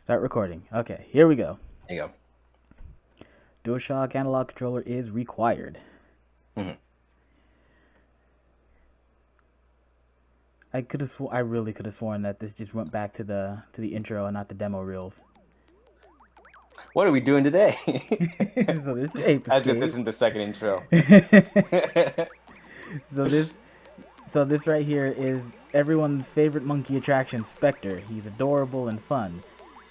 Start recording. Okay, here we go. There you DualShock analog controller is required. go. I really could have sworn that this just went back to the intro and not the demo reels. What are we doing today? So this is Ape As if Escape. this isn't the second intro. So this right here is everyone's favorite monkey attraction, Spectre. He's adorable and fun.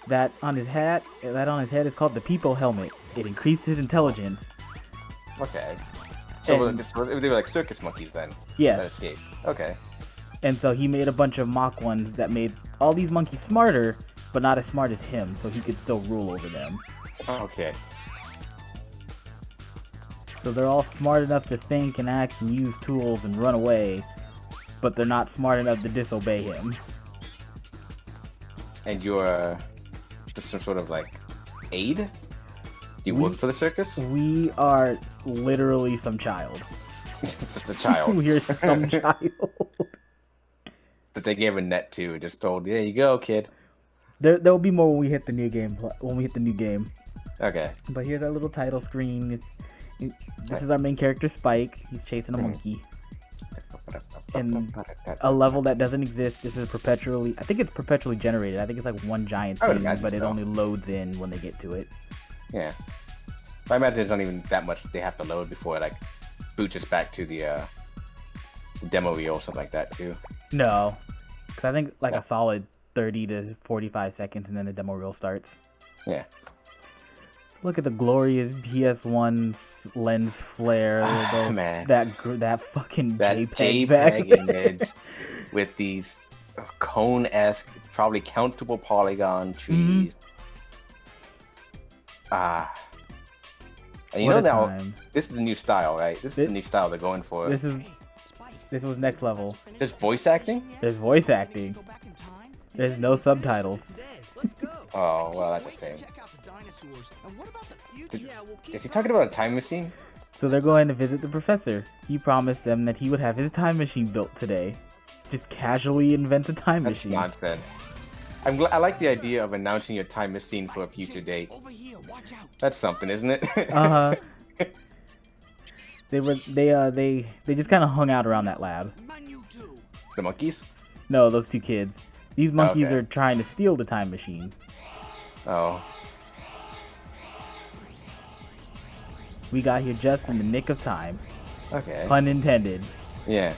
That on his head is called the People Helmet. It increased his intelligence. Okay. So And- they were like circus monkeys then? Yes. That escaped. Okay. And so he made a bunch of mock ones that made all these monkeys smarter, but not as smart as him, so he could still rule over them. Okay. So they're all smart enough to think and act and use tools and run away, but they're not smart enough to disobey him. And you're just some sort of like aide? Do you work for the circus? We are literally some child. Just a child. We're some child. That they gave a net to, just told, there you go, kid. There'll be more when we hit the new game. Okay. But here's our little title screen. This is our main character, Spike. He's chasing a monkey. And a level that doesn't exist. This is perpetually. I think it's perpetually generated. I think it's like one giant I would thing, imagine but it so. only loads in when they get to it. Yeah. I imagine there's not even that much they have to load before it like boots us back to the demo reel or something like that too. No, because I think like a solid 30 to 45 seconds, and then the demo reel starts. Yeah. Look at the glorious PS1 lens flare. Man. That fucking That JPEG back JPEG there. image with these cone-esque, probably countable polygon trees. And you What know a now, time. this is the new style, right? This is the new style they're going for. This was next level. There's voice acting? There's voice acting. There's no subtitles. Oh, well, that's a shame. Is he talking about a time machine? So they're going to visit the professor. He promised them that he would have his time machine built today. Just casually invents a time That's machine. nonsense. I like the idea of announcing your time machine for a future date. That's something, isn't it? Uh-huh. They just kind of hung out around that lab. The monkeys? No, those two kids. These monkeys Okay. are trying to steal the time machine. Oh. We got here just in the nick of time. Okay. Pun intended. Yeah.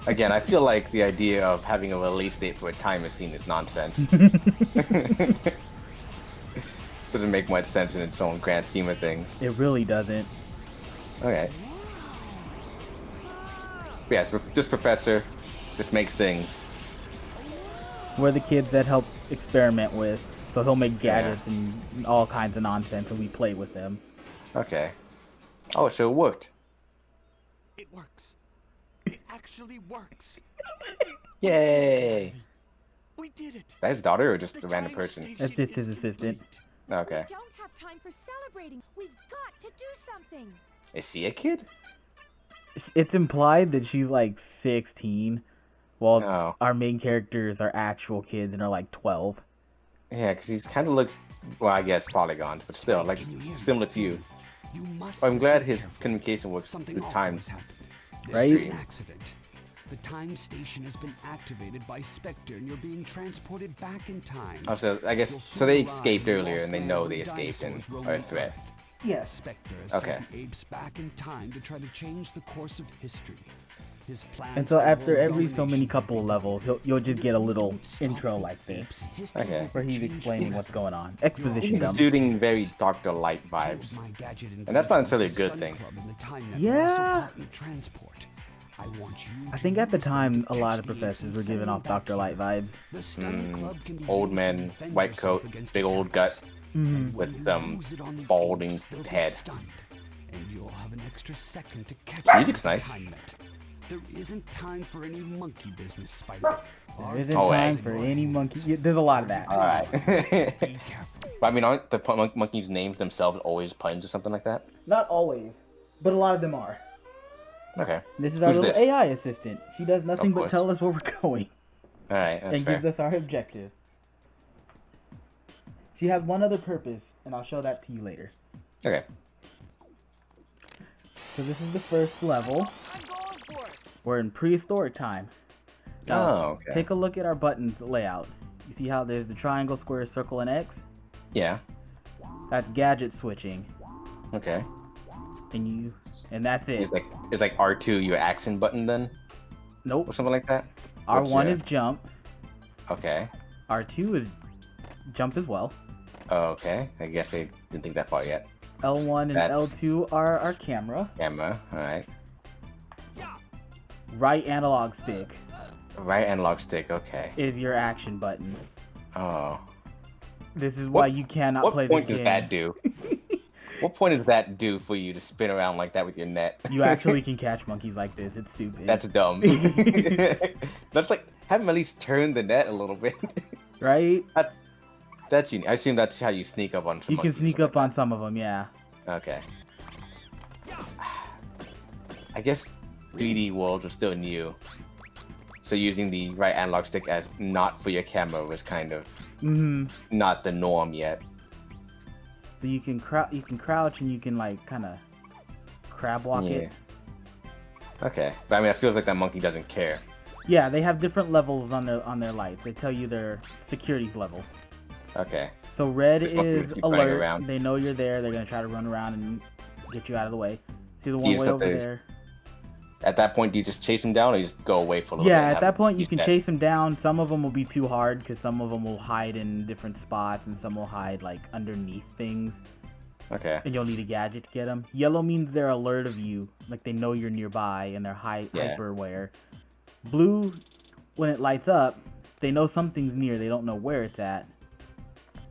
Again, I feel like the idea of having a release date for a time machine is nonsense. Doesn't make much sense in its own grand scheme of things. It really doesn't. Okay. But yeah, so this professor just makes things. We're the kids that help experiment with. So he'll make gadgets and all kinds of nonsense, and we play with them. Okay. Oh, so it worked. It works. It actually works. Yay! We did it. Is that his daughter or just The a random time person? station That's just is his assistant. complete. Okay. We don't have time for celebrating. We've got to do something. Is he a kid? It's implied that she's like 16, while No. our main characters are actual kids and are like 12. Yeah, because he kind of looks, well, I guess polygons, but still, like similar to you. You must I'm glad listen his carefully. communication works Something through awful time. has happened. This Right? is an accident. The time station has been activated by Spectre, and you're being transported back in time. Oh, so I guess You'll so. They soon arrive escaped in the earlier, and they lost know land they where escaped and dinosaurs are a roam threat. Earth. Yes. Spectre has Okay. sent apes back in time to try to change the course of history. His plans And so for after world every so many domination couple of levels, you'll just get a little intro like this, Okay. where he's explaining what's going on. Exposition He's dump. shooting very Dr. Light vibes. And that's not necessarily a good thing. Yeah. I think at the time, a lot of professors were giving off Dr. Light vibes. Old men, white coat, big old gut, Mhm. with balding head. And you'll have an extra second to catch Music's up with nice. the time limit. There isn't time for any monkey business, Spider. There isn't Oh, time wait. for any monkey. Yeah, there's a lot of that. Alright. Be careful. But I mean, aren't the monkeys' names themselves always puns or something like that? Not always, but a lot of them are. Okay. This is our Who's little this? AI assistant. She does nothing but course. tell us where we're going Alright, that's and fair. gives us our objective. She has one other purpose, and I'll show that to you later. Okay. So this is the first level. I'm going for it. We're in prehistoric time. Now, Oh, okay. take a look at our buttons layout. You see how there's the triangle, square, circle, and X? Yeah. That's gadget switching. Okay. And that's it. It's like R2 your action button then, Nope. or something like that. R1 is jump. Okay. R2 is jump as well. Okay. I guess they didn't think that far yet. L1 and That's- L2 are our camera. Camera. All right. Right analog stick Right analog stick. Okay. is your action button. Oh. This is why you cannot play What point this does game. that do? What point does that do for you to spin around like that with your net? You actually can catch monkeys like this. It's stupid. That's dumb. That's like have them at least turn the net a little bit. right? That's unique. I assume that's how you sneak up on some You can monkeys or sneak something up on some of them, yeah. like that. Okay. I guess 3D worlds are still new. So using the right analog stick as not for your camera was kind of not the norm yet. So you can crouch and you can like kind of crab walk it. Okay, but I mean, it feels like that monkey doesn't care. Yeah, they have different levels on their lights. They tell you their security level. Okay. So red Just want them to is keep running alert. around. They know you're there. They're gonna try to run around and get you out of the way. See the Do one you way just over have to- there? At that point, do you just chase him down, or you just go away for a little bit? Yeah, and at have that him point you use can that? chase them down. Some of them will be too hard because some of them will hide in different spots and some will hide like underneath things. Okay. And you'll need a gadget to get them. Yellow means they're alert of you, like they know you're nearby and they're hyper aware. Blue, when it lights up, they know something's near. They don't know where it's at.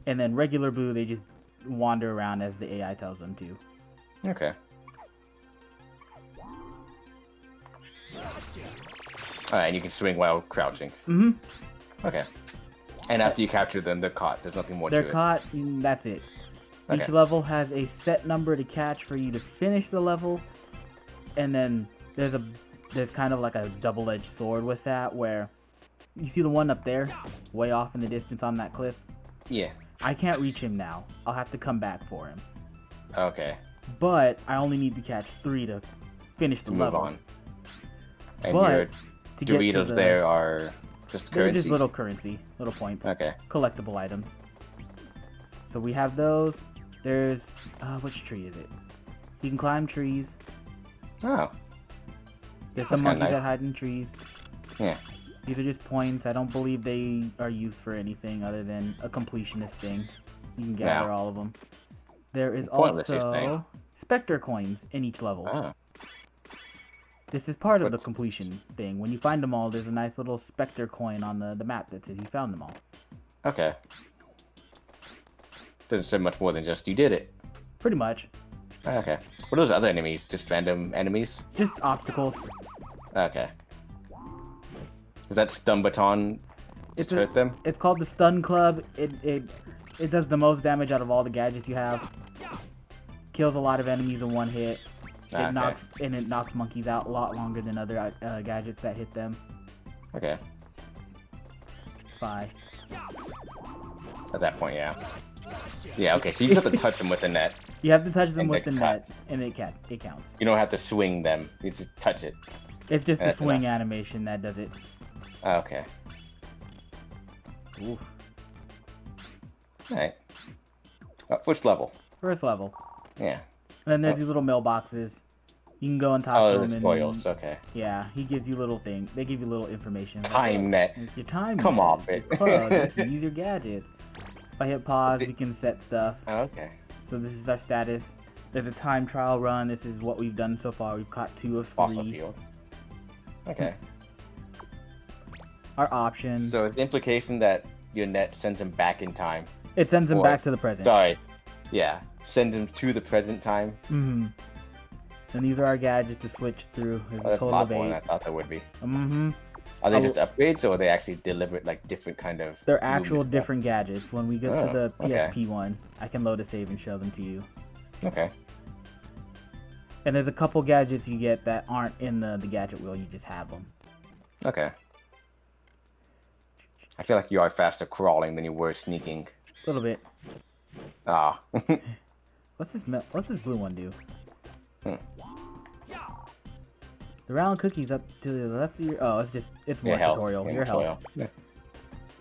And then regular blue, they just wander around as the AI tells them to. Okay. Alright, and you can swing while crouching. Mm-hmm. Okay. And after you capture them, they're caught. There's nothing more They're to caught, and that's it. Okay. Each level has a set number to catch for you to finish the level, and then there's kind of like a double-edged sword with that, where you see the one up there, way off in the distance on that cliff. it. Yeah. I can't reach him now. I'll have to come back for him. Okay. But I only need to catch 3 to finish the To move level. on. And But your to get to Doritos the, there are just they're currency? just little currency, little points, Okay. collectible items. So we have those. There's which tree is it? You can climb trees. Oh. There's That's some kinda monkeys that nice. hide in trees. Yeah. These are just points. I don't believe they are used for anything other than a completionist thing. You can gather all of them. There is Pointless, you're also saying. Specter Coins in each level. Oh. This is part of the What's- completion thing. When you find them all, there's a nice little Spectre Coin on the map that says you found them all. Okay. Doesn't say much more than just you did it. Pretty much. Okay. What are those other enemies? Just random enemies? Just obstacles. Okay. Does that stun baton just hurt them? It's called the Stun Club. It does the most damage out of all the gadgets you have. Kills a lot of enemies in one hit. Okay. It knocks monkeys out a lot longer than other gadgets that hit them. Okay. Bye. At that point, yeah. Yeah, okay, so you just have to touch them with the net. You have to touch them And with they the cut. net, and it counts. You don't have to swing them. You just touch it. It's just the That's swing enough. animation that does it. Okay. Oof. Alright. First level. First level. Yeah. And then there's Oh. these little mailboxes. You can go on top Oh, of them the and spoils. Okay. yeah, he gives you little things. They give you little information. Like, Time net. it's your time. Come net. off it. It's your plug. You can use your gadget. If I hit pause, we can set stuff. Oh, okay. So this is our status. There's a time trial run. This is what we've done so far. We've caught 2 of 3. Fossil field. Okay. Our options. So is the implication that your net sends him back in time? It sends them or- back to the present. Sorry. Yeah. Send him to the present time? Mm-hmm. And these are our gadgets to switch through. There's Oh, a that's a total lot of more than I 8. thought there would be. Mm-hmm. Are they I just upgrades, or are they actually deliberate, like, different kind of... They're actual movement stuff? different gadgets. When we get to Oh, the okay. PSP one, I can load a save and show them to you. Okay. And there's a couple gadgets you get that aren't in the gadget wheel. You just have them. Okay. I feel like you are faster crawling than you were sneaking. A little bit. Ah. What's this blue one do? Hmm. The round cookies up to the left of your... Oh, it's more tutorial. Your health. Yeah.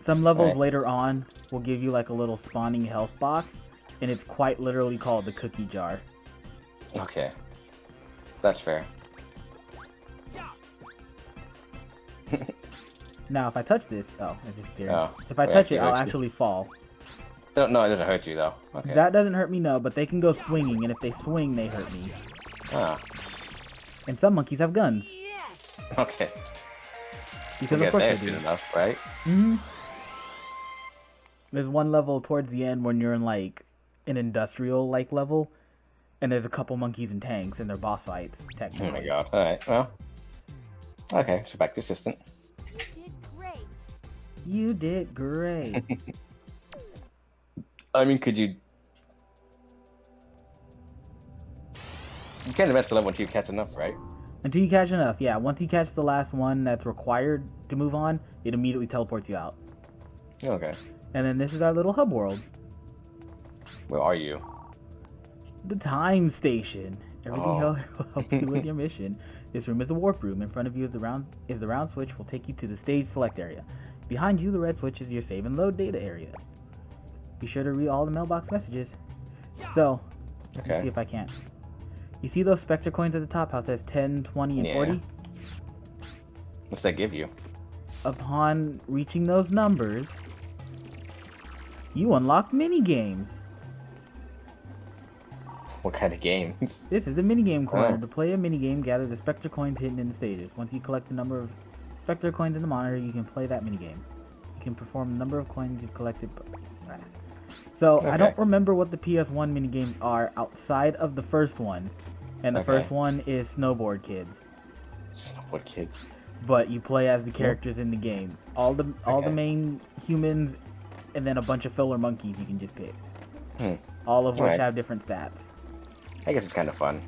Some levels Right. later on will give you like a little spawning health box, and it's quite literally called the cookie jar. Okay. That's fair. Now, if I touch this... Oh, it's disappeared. Oh, If I it touch it, actually I'll hurts you. actually fall. No, it doesn't hurt you though. Okay. That doesn't hurt me, no, but they can go swinging, and if they swing, they hurt me. Ah. And some monkeys have guns. Yes! Okay. Because We'll of course get they there do. soon enough, right? Mm-hmm. There's one level towards the end when you're in like an industrial like level, and there's a couple monkeys and tanks in their boss fights. Technically. Oh my god. All right. Well. Okay. So back to assistant. You did great. You did great. I mean, could you? You can't advance the level until you catch enough, right? Until you catch enough, yeah. Once you catch the last one that's required to move on, it immediately teleports you out. Okay. And then this is our little hub world. Where are you? The time station. Everything Oh. will help you with your mission. This room is the warp room. In front of you is the round switch will take you to the stage select area. Behind you, the red switch is your save and load data area. Be sure to read all the mailbox messages. So, let's see Okay. if I can. You see those Spectre coins at the top? How it says 10, 20, and Yeah. 40? What's that give you? Upon reaching those numbers, you unlock mini games. What kind of games? This is the minigame corner. Oh. To play a minigame, gather the Spectre coins hidden in the stages. Once you collect the number of Spectre coins in the monitor, you can play that minigame. You can perform the number of coins you've collected. So, I Okay. don't remember what the PS1 minigames are outside of the first one. And the Okay. first one is Snowboard Kids. What kids? But you play as the characters in the game. All the Okay. main humans, and then a bunch of filler monkeys you can just pick. Hmm. All of which Alright. have different stats. I guess it's kind of fun.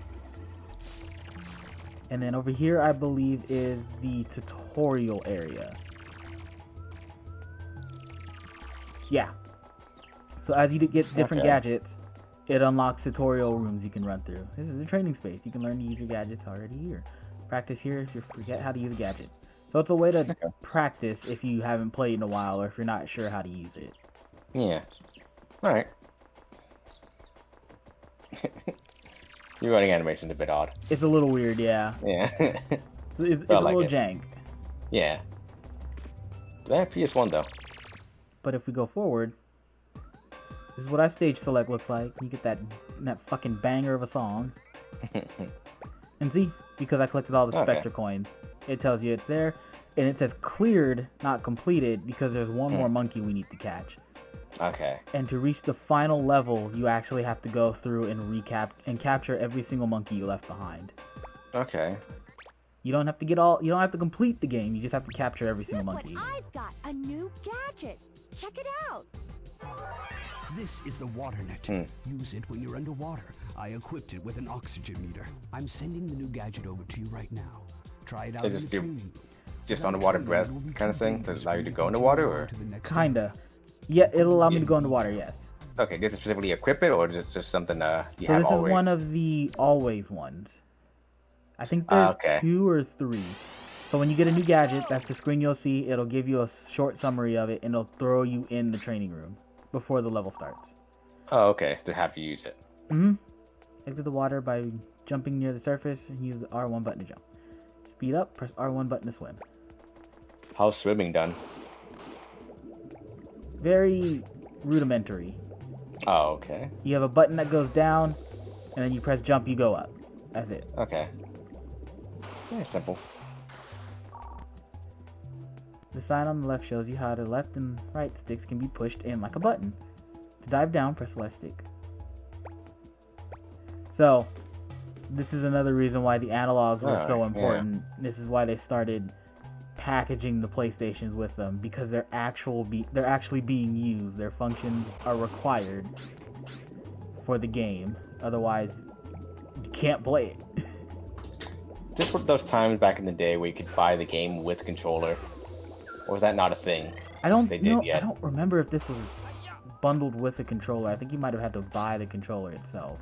And then over here, I believe, is the tutorial area. Yeah. So as you get different Okay. gadgets, it unlocks tutorial rooms you can run through. This is a training space. You can learn to use your gadgets already here. Practice here if you forget how to use a gadget. So it's a way to practice if you haven't played in a while or if you're not sure how to use it. Yeah. All right. Your running animation's a bit odd. It's a little weird, yeah. Yeah. It's I a like little it. jank. Yeah. That PS1 though. But if we go forward, this is what our stage select looks like. You get that fucking banger of a song. And see, because I collected all the Okay. Spectre coins, it tells you it's there, and it says cleared, not completed, because there's one more monkey we need to catch. Okay. And to reach the final level, you actually have to go through and capture every single monkey you left behind. Okay. You don't have to you don't have to complete the game. You just have to capture every single Look monkey. what I've got, a new gadget. Check it out. This is the water net. Use it when you're underwater. I equipped it with an oxygen meter. I'm sending the new gadget over to you right now. Try it out Is in this the the- training room. Just Without underwater training, breath it will be kind of too thing? Does it dangerous allow you for to you go to underwater, move on or? to the next Kinda. Yeah, it'll allow me to go underwater, yes. Okay, did it specifically equip it, or is it just something you So have this always? is one of the always ones. I think there's Okay. 2 or 3. So when you get a new gadget, that's the screen you'll see. It'll give you a short summary of it, and it'll throw you in the training room before the level starts. Oh, okay. To have you use it. Exit the water by jumping near the surface and use the R1 button to jump. Speed up, press R1 button to swim. How's swimming done? Very rudimentary. Oh, okay. You have a button that goes down, and then you press jump, you go up. That's it. Okay. Yeah, simple. The sign on the left shows you how the left and right sticks can be pushed in like a button. To dive down, press left stick. So, this is another reason why the analogs were so Alright, important. This is why they started packaging the PlayStations with them, because they're actually being used. Their functions are required for the game. Otherwise, you can't play it. This were those times back in the day where you could buy the game with controller. Or was that not a thing? I don't They did know. yet. I don't remember if this was bundled with a controller. I think you might have had to buy the controller itself.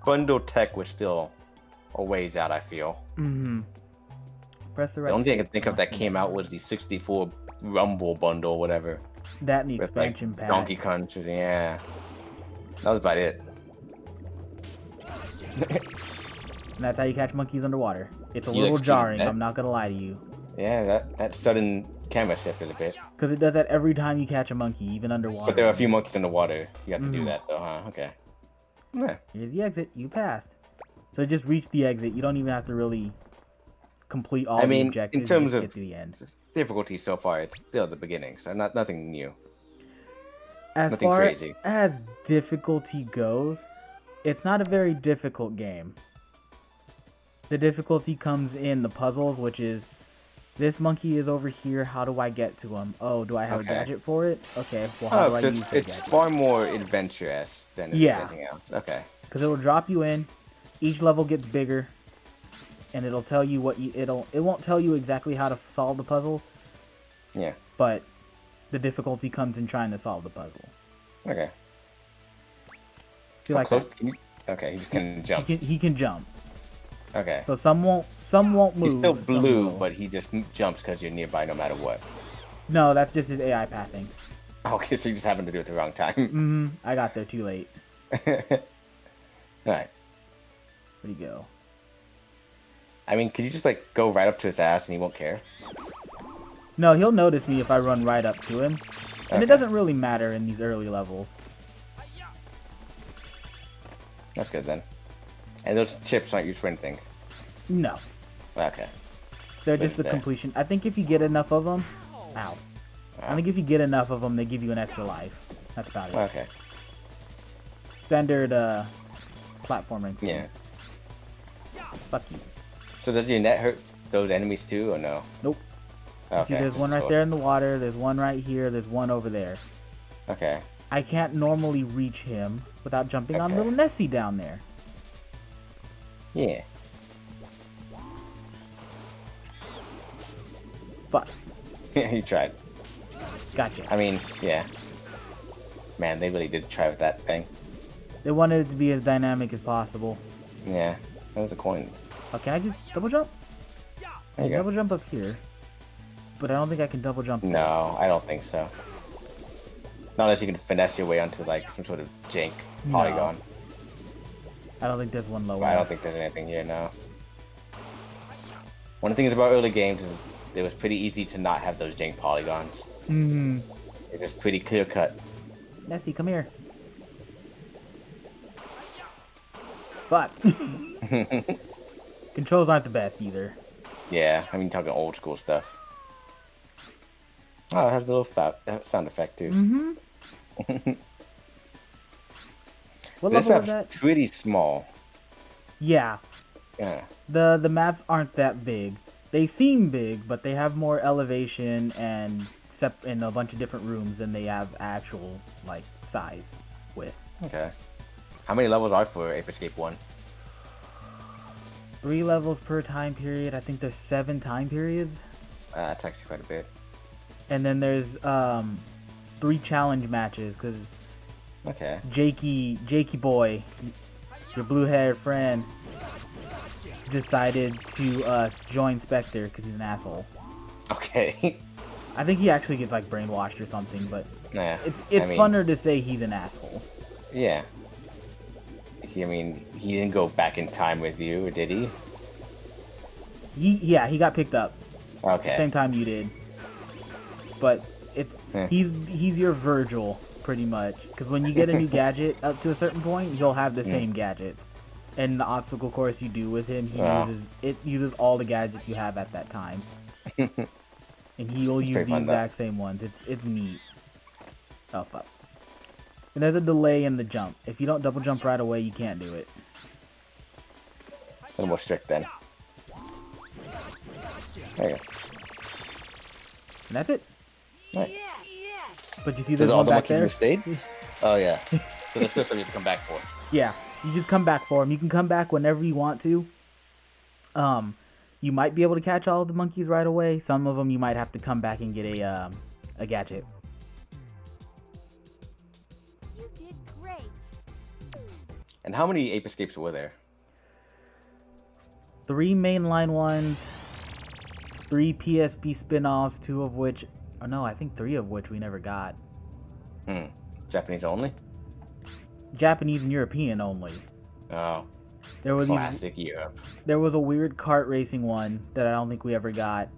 Bundle tech was still a ways out, I feel. Mm-hmm. Press the right. The only thing I can think of that came out was the 64 Rumble bundle, whatever. That and the With, expansion like, pack. Donkey Country, yeah. That was about it. And that's how you catch monkeys underwater. It's a You little exceeded jarring, that. I'm not gonna lie to you. Yeah, that sudden camera shifted a bit. Because it does that every time you catch a monkey, even underwater. But there are a few monkeys in the water. You have to do Mhm. that though, huh? Okay. Yeah. Here's the exit. You passed. So just reach the exit. You don't even have to really complete all I the mean, objectives. in terms you of just get to the end. difficulty so far, it's still the beginning, so nothing new. As nothing far crazy. as difficulty goes, it's not a very difficult game. The difficulty comes in the puzzles, which is this monkey is over here. How do I get to him? Oh, do I have a Okay. gadget for it? Okay, well, how do I so use the it's gadget? far more adventurous than it is Yeah. anything else. Okay. Because it'll drop you in. Each level gets bigger, and it'll tell you what you. It won't tell you exactly how to solve the puzzle, Yeah. but the difficulty comes in trying to solve the puzzle. Okay. See, How like close that. can you... Okay, he just can jump. He can jump. Okay. So some won't move. He's still some blue, will. but he just jumps because you're nearby no matter what. No, that's just his AI pathing. Okay, so you just happened to do it the wrong time. Mm-hmm. I got there too late. Alright. Where'd he go? I mean, could you just, like, go right up to his ass and he won't care? No, he'll notice me if I run right up to him. And it Okay. doesn't really matter in these early levels. That's good, then. And those chips aren't used for anything. No. Okay. They're But just a there. completion. I think if you get enough of them... Ow. I think if you get enough of them, they give you an extra life. That's about it. Okay. Standard platforming. Yeah. Fuck you. So does your net hurt those enemies too, or no? Nope. Okay. See, there's just one the right sword. there in the water. There's one right here. There's one over there. Okay. I can't normally reach him without jumping on Okay. little Nessie down there. Yeah. Fuck. You tried. Gotcha. I mean, yeah. Man, they really did try with that thing. They wanted it to be as dynamic as possible. Yeah. That was a coin. Oh, can I just double jump? There I you can double go. jump up here. But I don't think I can double jump there. No, I don't think so. Not unless you can finesse your way onto, like, some sort of jank No. polygon. I don't think there's one lower. I don't think there's anything here now. One of the things about early games is it was pretty easy to not have those jank polygons. Mm-hmm. It's just pretty clear cut. Nessie, come here. But controls aren't the best either. Yeah, I mean, talking old school stuff. Oh, it has a little sound effect too. Mm-hmm. What This level is map's that? pretty small. Yeah. Yeah. The maps aren't that big. They seem big, but they have more elevation and in a bunch of different rooms than they have actual like size width. Okay. How many levels are for Ape Escape 1? 3 levels per time period. I think there's 7 time periods. That's actually quite a bit. And then there's 3 challenge matches because Okay. Jakey boy, your blue-haired friend, decided to join Spectre because he's an asshole. Okay. I think he actually gets like brainwashed or something, but Nah. it's I mean, funner to say he's an asshole. Yeah. I mean, he didn't go back in time with you, or did he? He got picked up Okay. same time you did, but it's he's your Virgil pretty much because when you get a new gadget up to a certain point, he'll have the same gadgets. And the obstacle course you do with him, he uses all the gadgets you have at that time, and he'll use the exact same ones. It's neat. Oh fuck. And there's a delay in the jump. If you don't double jump right away, you can't do it. A little more strict then. There you go. And that's it. Right. Yes. But you see Does there's all one the back monkeys there? in the stage? Oh yeah. So there's still stuff you have to come back for. Yeah, you just come back for him. You can come back whenever you want to. You might be able to catch all of the monkeys right away. Some of them you might have to come back and get a gadget. And how many Ape Escapes were there? 3 mainline ones, 3 PSP spin-offs, 2 of which, oh no, I think 3 of which we never got. Japanese only? Japanese and European only. Oh, There was classic Europe. There was a weird kart racing one that I don't think we ever got.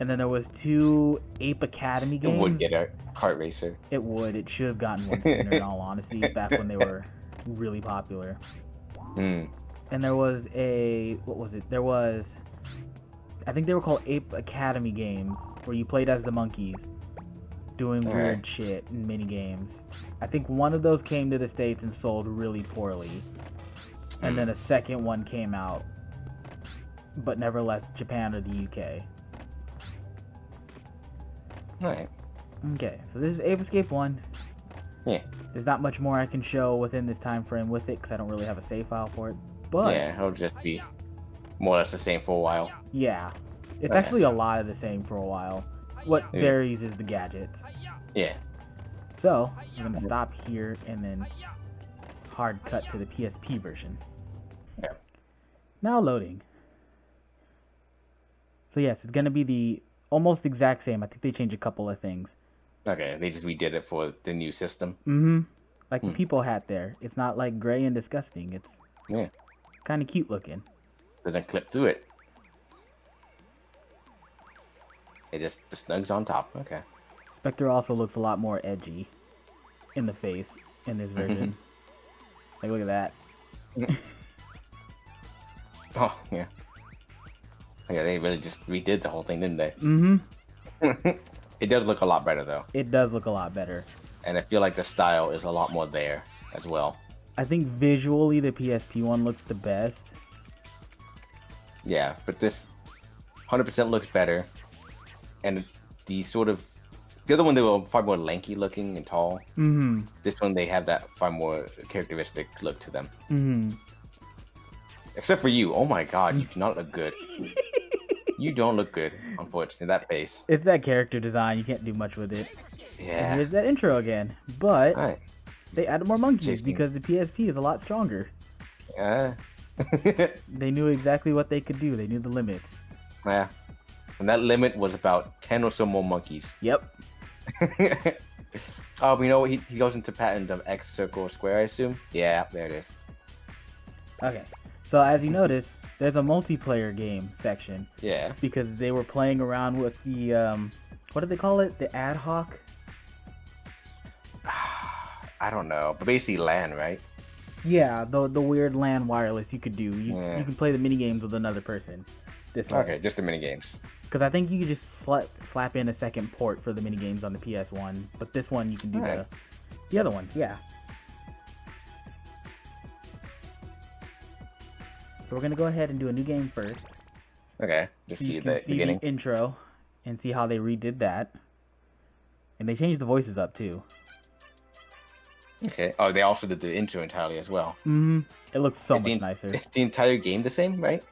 And then there was 2 Ape Academy games. It would get a kart racer. It would. It should have gotten one sooner, in all honesty, back when they were really popular. And there was what was it? There was, I think they were called Ape Academy games, where you played as the monkeys, doing weird shit in mini games. I think one of those came to the States and sold really poorly. And then a second one came out, but never left Japan or the UK. Alright. Okay, so this is Ape Escape 1. Yeah. There's not much more I can show within this time frame with it, because I don't really have a save file for it. But Yeah, it'll just be more or less the same for a while. yeah, it's actually a lot of the same for a while. What varies is the gadgets. Yeah. So, I'm going to stop here and then hard cut to the PSP version. Yeah. Now loading. So yes, it's going to be the almost exact same. I think they changed a couple of things. Okay, they just redid it for the new system. Like the people hat there. It's not like gray and disgusting. It's kind of cute looking. Doesn't clip through it. It just the snugs on top. Okay. Spectre also looks a lot more edgy in the face in this version. Like, look at that. Oh, yeah. Yeah, they really just redid the whole thing, didn't they? It does look a lot better, though. It does look a lot better. And I feel like the style is a lot more there as well. I think visually the PSP one looks the best. Yeah, but this 100% looks better. And the sort of... The other one, they were far more lanky looking and tall. This one, they have that far more characteristic look to them. Except for you. Oh my god, you do not look good. You don't look good, unfortunately, that face. It's that character design. You can't do much with it. Yeah. And here's that intro again. But Alright. they added more monkeys because the PSP is a lot stronger. Yeah. They knew exactly what they could do. They knew the limits. Yeah. And that limit was about 10 or so more monkeys. Yep. Oh, you know what? He goes into pattern of X, circle, or square, I assume? Yeah, there it is. Okay. So as you notice, there's a multiplayer game section. Yeah. Because they were playing around with the, what do they call it? The ad hoc? I don't know. But basically LAN, right? Yeah, the weird LAN wireless you could do. You can play the mini games with another person. This way. Okay, just the mini games. Because I think you could just slap in a second port for the mini games on the PS1, but this one you can do the other one. Yeah. So we're gonna go ahead and do a new game first. Okay, just so see you the can see beginning. the intro and see how they redid that, and they changed the voices up too. Okay. Oh, they also did the intro entirely as well. It looks so much nicer. Is the entire game the same, right?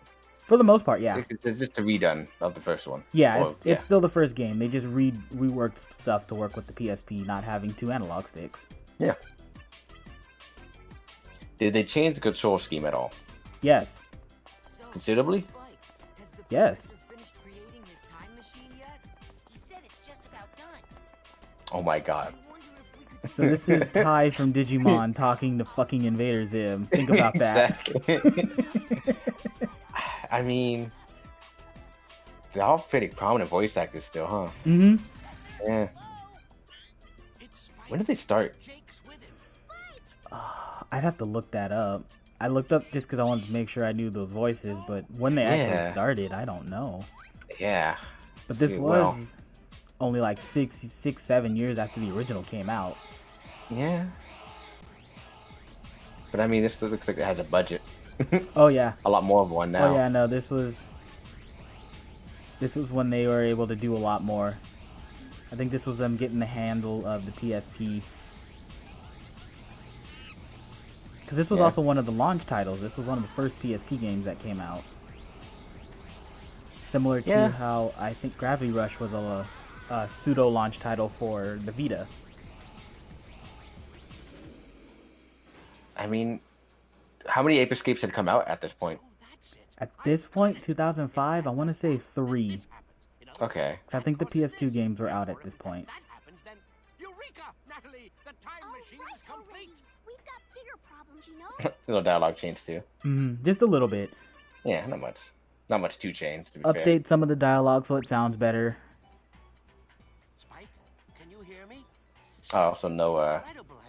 For the most part, yeah. It's just a redone of the first one. Yeah, it's still the first game. They just reworked stuff to work with the PSP, not having 2 analog sticks. Yeah. Did they change the control scheme at all? Yes. Considerably? Yes. Oh my god. So this is Ty from Digimon talking to fucking Invader Zim. Think about that. I mean, they're all pretty prominent voice actors still, huh? Yeah. When did they start? I'd have to look that up. I looked up just because I wanted to make sure I knew those voices, but when they actually started, I don't know. Yeah. But this was only like 7 years after the original came out. Yeah. But I mean, this looks like it has a budget. Oh yeah. A lot more of one now. Oh yeah, no, this was when they were able to do a lot more. I think this was them getting the handle of the PSP. Because this was also one of the launch titles. This was one of the first PSP games that came out. Similar to how I think Gravity Rush was a pseudo launch title for the Vita. I mean, How many Ape Escapes had come out at this point? At this point, 2005, I want to say 3. Okay. 'Cause I think the PS2 games were out at this point. We've got bigger problems, you know? Little dialogue change too. Just a little bit. Yeah, not much. Not much to change, to be fair. Update some of the dialogue so it sounds better. Spike, can you hear me? Oh, so no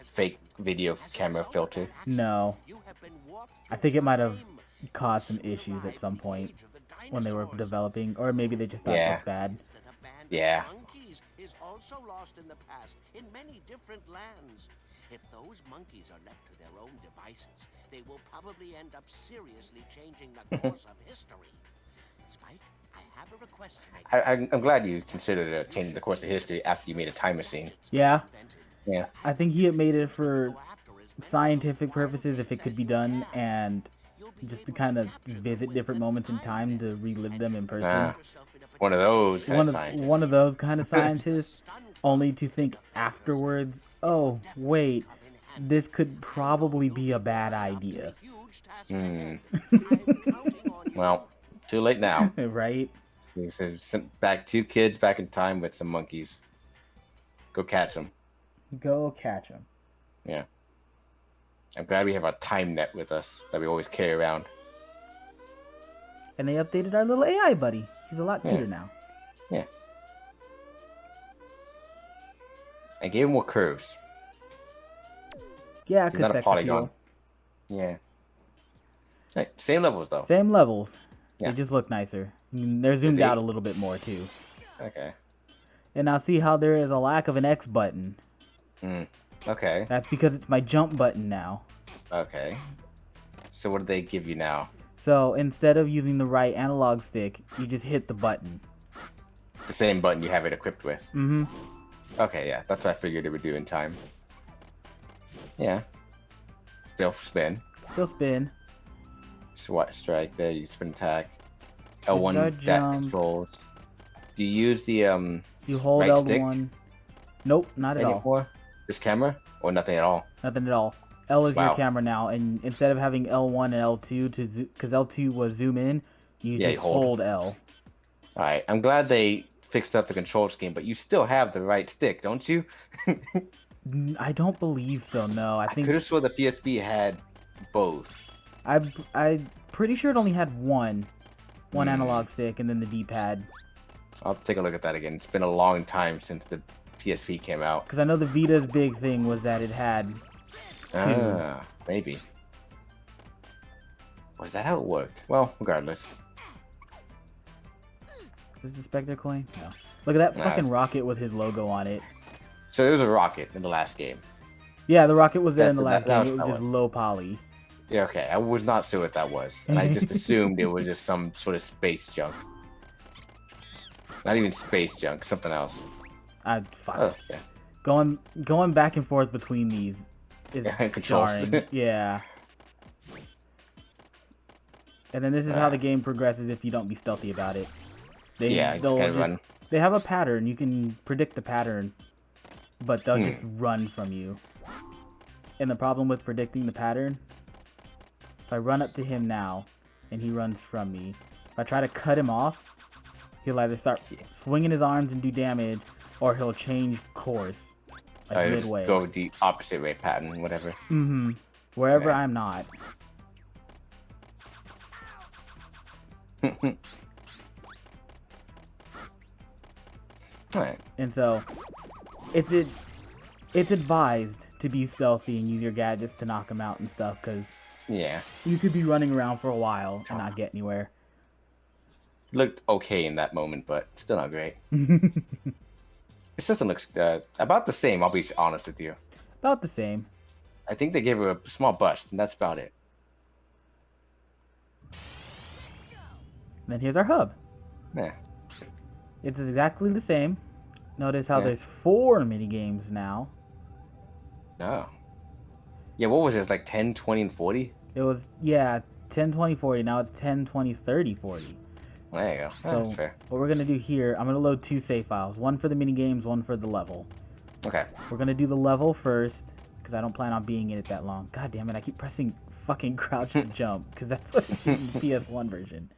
fake video camera filter. No. You have been warped I think it might have caused some issues at some point when they were developing, or maybe they just thought it was bad. Yeah. Monkeys is also lost in the past in many different lands. If those monkeys are left to their own devices, they will probably end up seriously changing the course of history. Spike, I have a request to make. I'm glad you considered changing the course of history after you made a time machine. Yeah. Yeah. I think he had made it for scientific purposes if it could be done, and just to kind of visit different moments in time to relive them in person. One of those kind of scientists. One of those kind of scientists, only to think afterwards, oh, wait, this could probably be a bad idea. Well, too late now. Right? He said, sent back 2 kids back in time with some monkeys. Go catch them. Go catch them. Yeah. I'm glad we have a time net with us that we always carry around. And they updated our little AI buddy. He's a lot cuter now. Yeah. And gave him more curves. Yeah, He's because not a sex polygon. appeal. Yeah. Hey, same levels though. Same levels. Yeah. They just look nicer. They're zoomed out a little bit more too. Okay. And now see how there is a lack of an X button. Okay. That's because it's my jump button now. Okay. So what do they give you now? So instead of using the right analog stick, you just hit the button. The same button you have it equipped with. Mm-hmm. Okay, yeah, that's what I figured it would do in time. Yeah. Still spin. Still spin. SWAT strike. There, you spin attack. Our L1 that jump. controls. Do you use the You hold right L1. stick Nope, not at all. anymore? This camera or nothing at all? Nothing at all. L is your Wow. camera now, and instead of having L1 and L2 to because L2 was zoom in, you Yeah, just you hold. hold L. All right. I'm glad they fixed up the control scheme, but you still have the right stick, don't you? I don't believe so. No, I I think could have swore the PSP had both. I'm pretty sure it only had one analog stick, and then the D-pad. I'll take a look at that again. It's been a long time since the PSP came out. Because I know the Vita's big thing was that it had Ah, maybe. Was that how it worked? Well, regardless. Is this the Spectre Coin? No. Look at that Nah, fucking it's- rocket with his logo on it. So there was a rocket in the last game. Yeah, the rocket was there in the That- last that game. was It was just low poly. Yeah, okay. I was not sure what that was. And I just assumed it was just some sort of space junk. Not even space junk, something else. Fuck. Oh, yeah. Going back and forth between these is Yeah, controls. jarring. Yeah. And then this is how the game progresses if you don't be stealthy about it. Yeah, just they'll kind of run. They have a pattern. You can predict the pattern, but they'll Hmm. just run from you. And the problem with predicting the pattern, if I run up to him now, and he runs from me, if I try to cut him off, he'll either start swinging his arms and do damage, or he'll change course, like Just midway. go the opposite way pattern, whatever. Mm-hmm. Wherever Okay. I'm not. Alright. And so, it's advised to be stealthy and use your gadgets to knock him out and stuff, because Yeah. you could be running around for a while and not get anywhere. Looked okay in that moment, but still not great. It system looks about the same, I'll be honest with you. About the same. I think they gave her a small bust, and that's about it. And then here's our hub. Yeah. It's exactly the same. Notice how Yeah. there's 4 mini games now. Oh. Yeah, what was it? It was like 10, 20, and 40? It was, yeah, 10, 20, 40. Now it's 10, 20, 30, 40. There you go. So That's fair. what we're going to do here, I'm going to load 2 save files. One for the mini games, one for the level. Okay. We're going to do the level first, because I don't plan on being in it that long. God damn it, I keep pressing fucking crouch to jump, because that's what it's in the PS1 version.